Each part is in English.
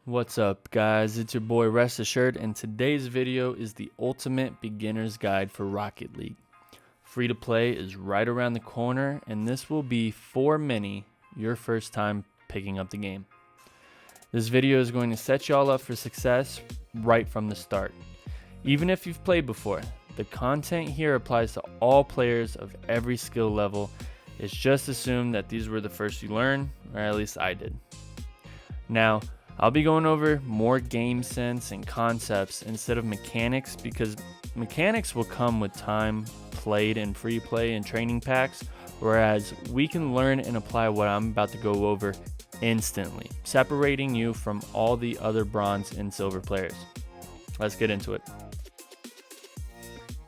What's up, guys? It's your boy Rest Assured, and today's video is the ultimate beginner's guide for Rocket League. Free to play is right around the corner, and this will be, for many, your first time picking up the game. This video is going to set y'all up for success right from the start. Even if you've played before, the content here applies to all players of every skill level. It's just assumed that these were the first you learn, or at least I did. Now, I'll be going over more game sense and concepts instead of mechanics, because mechanics will come with time played in free play and training packs, whereas we can learn and apply what I'm about to go over instantly, separating you from all the other bronze and silver players. Let's get into it.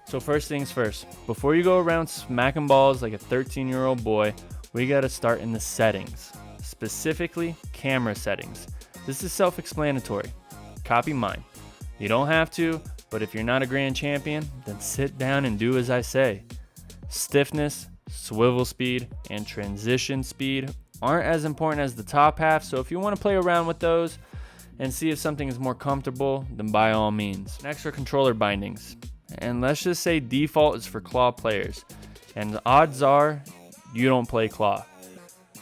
So first things first, before you go around smacking balls like a 13-year-old boy, we gotta start in the settings, specifically camera settings. This is self-explanatory. Copy mine. You don't have to, but if you're not a grand champion, then sit down and do as I say. Stiffness, swivel speed, and transition speed aren't as important as the top half, so if you want to play around with those and see if something is more comfortable, then by all means. Next are controller bindings. And let's just say default is for claw players, and the odds are you don't play claw.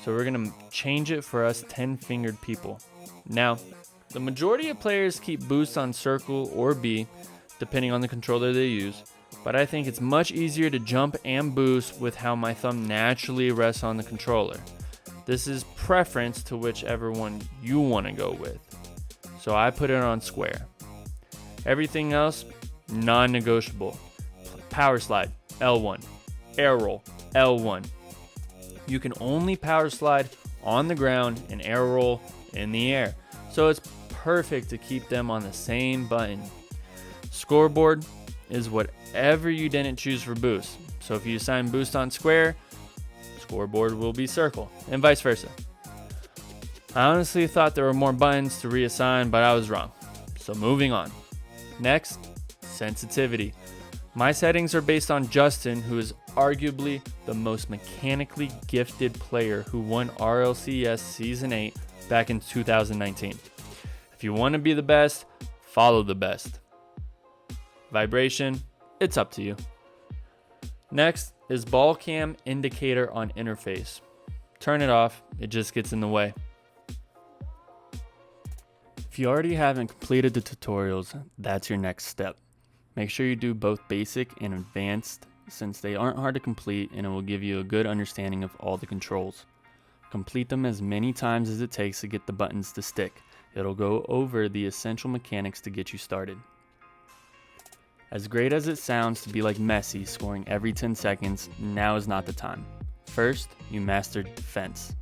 So we're going to change it for us 10-fingered people. Now, the majority of players keep boost on circle or B, depending on the controller they use, but I think it's much easier to jump and boost with how my thumb naturally rests on the controller. This is preference to whichever one you want to go with. So I put it on square. Everything else, non-negotiable. Power slide, L1. Air roll, L1. You can only power slide on the ground and air roll in the air, so it's perfect to keep them on the same button. Scoreboard is whatever you didn't choose for boost, so if you assign boost on square, scoreboard will be circle, and vice versa. I honestly thought there were more buttons to reassign, but I was wrong, so moving on. Next, sensitivity. My settings are based on Justin, who is arguably the most mechanically gifted player who won RLCS Season 8 back in 2019. If you want to be the best, follow the best. Vibration, it's up to you. Next is ball cam indicator on interface. Turn it off, it just gets in the way. If you already haven't completed the tutorials, that's your next step. Make sure you do both basic and advanced, since they aren't hard to complete and it will give you a good understanding of all the controls. Complete them as many times as it takes to get the buttons to stick. It'll go over the essential mechanics to get you started. As great as it sounds to be like Messi scoring every 10 seconds, now is not the time. First, you master defense.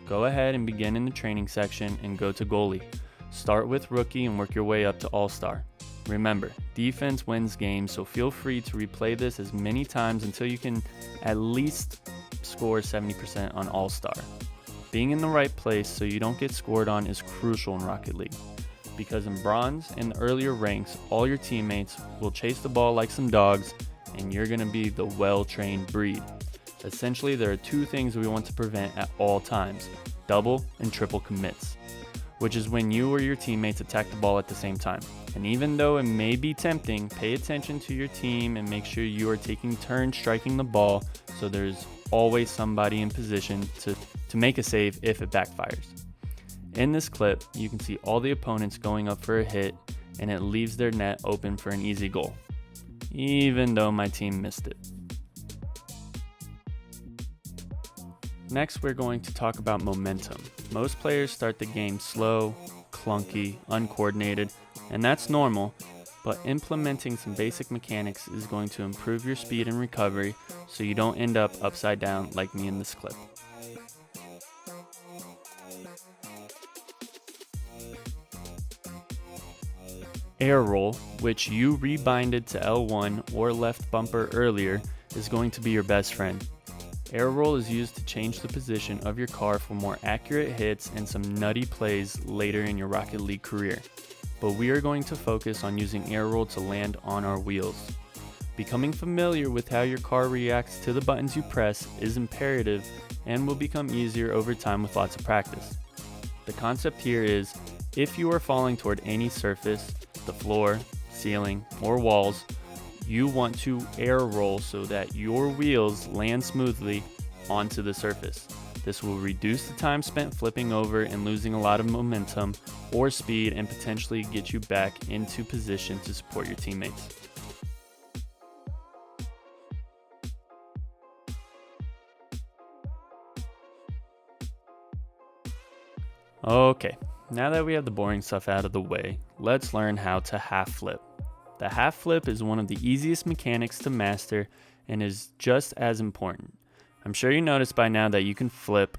Go ahead and begin in the training section and go to goalie. Start with rookie and work your way up to all-star. Remember, defense wins games, so feel free to replay this as many times until you can at least score 70% on all-star. Being in the right place so you don't get scored on is crucial in Rocket League, because in bronze and the earlier ranks, all your teammates will chase the ball like some dogs, and you're going to be the well-trained breed. Essentially, there are two things we want to prevent at all times: double and triple commits, which is when you or your teammates attack the ball at the same time. And even though it may be tempting, pay attention to your team and make sure you are taking turns striking the ball, so there's always somebody in position to make a save if it backfires. In this clip, you can see all the opponents going up for a hit, and it leaves their net open for an easy goal, even though my team missed it. Next, we're going to talk about momentum. Most players start the game slow, clunky, uncoordinated, and that's normal, but implementing some basic mechanics is going to improve your speed and recovery so you don't end up upside down like me in this clip. Air roll, which you rebinded to L1 or left bumper earlier, is going to be your best friend. Air roll is used to change the position of your car for more accurate hits and some nutty plays later in your Rocket League career. But we are going to focus on using air roll to land on our wheels. Becoming familiar with how your car reacts to the buttons you press is imperative and will become easier over time with lots of practice. The concept here is If you are falling toward any surface, the floor, ceiling, or walls, you want to air roll so that your wheels land smoothly onto the surface. This will reduce the time spent flipping over and losing a lot of momentum or speed and potentially get you back into position to support your teammates. Okay, now that we have the boring stuff out of the way, let's learn how to half flip. The half flip is one of the easiest mechanics to master and is just as important. I'm sure you noticed by now that you can flip,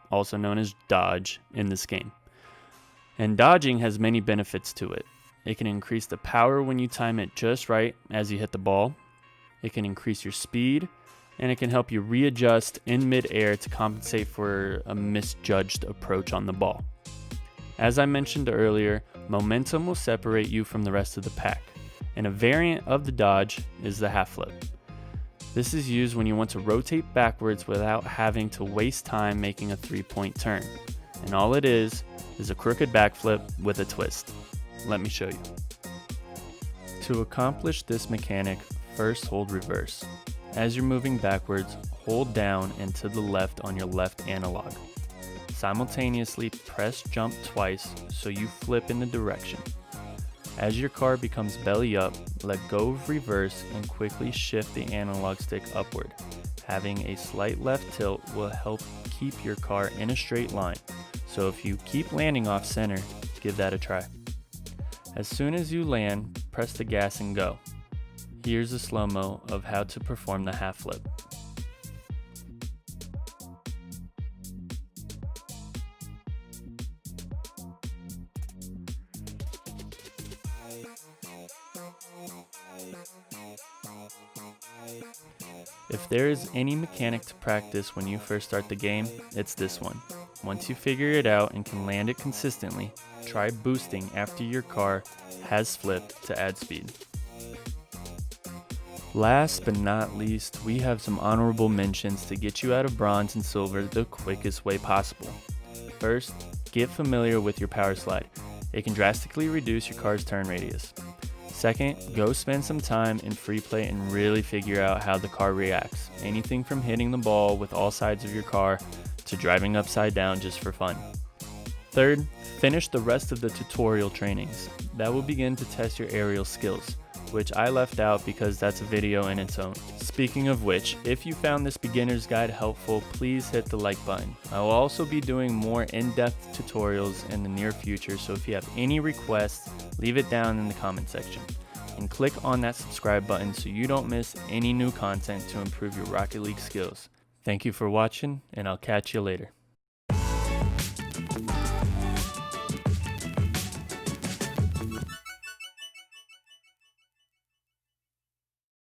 also known as dodge, in this game. And dodging has many benefits to it. It can increase the power when you time it just right as you hit the ball. It can increase your speed, and it can help you readjust in midair to compensate for a misjudged approach on the ball. As I mentioned earlier, momentum will separate you from the rest of the pack, and a variant of the dodge is the half flip. This is used when you want to rotate backwards without having to waste time making a 3-point turn. And all it is a crooked backflip with a twist. Let me show you. To accomplish this mechanic, first hold reverse. As you're moving backwards, hold down and to the left on your left analog. Simultaneously press jump twice so you flip in the direction. As your car becomes belly up, let go of reverse and quickly shift the analog stick upward. Having a slight left tilt will help keep your car in a straight line, so if you keep landing off center, give that a try. As soon as you land, press the gas and go. Here's a slow-mo of how to perform the half flip. If there is any mechanic to practice when you first start the game, it's this one. Once you figure it out and can land it consistently, try boosting after your car has flipped to add speed. Last but not least, we have some honorable mentions to get you out of bronze and silver the quickest way possible. First, get familiar with your power slide. It can drastically reduce your car's turn radius. Second, go spend some time in free play and really figure out how the car reacts. Anything from hitting the ball with all sides of your car to driving upside down just for fun. Third, finish the rest of the tutorial trainings. That will begin to test your aerial skills, which I left out because that's a video in its own. Speaking of which, if you found this beginner's guide helpful, please hit the like button. I will also be doing more in-depth tutorials in the near future, so if you have any requests, leave it down in the comment section. And click on that subscribe button so you don't miss any new content to improve your Rocket League skills. Thank you for watching, and I'll catch you later.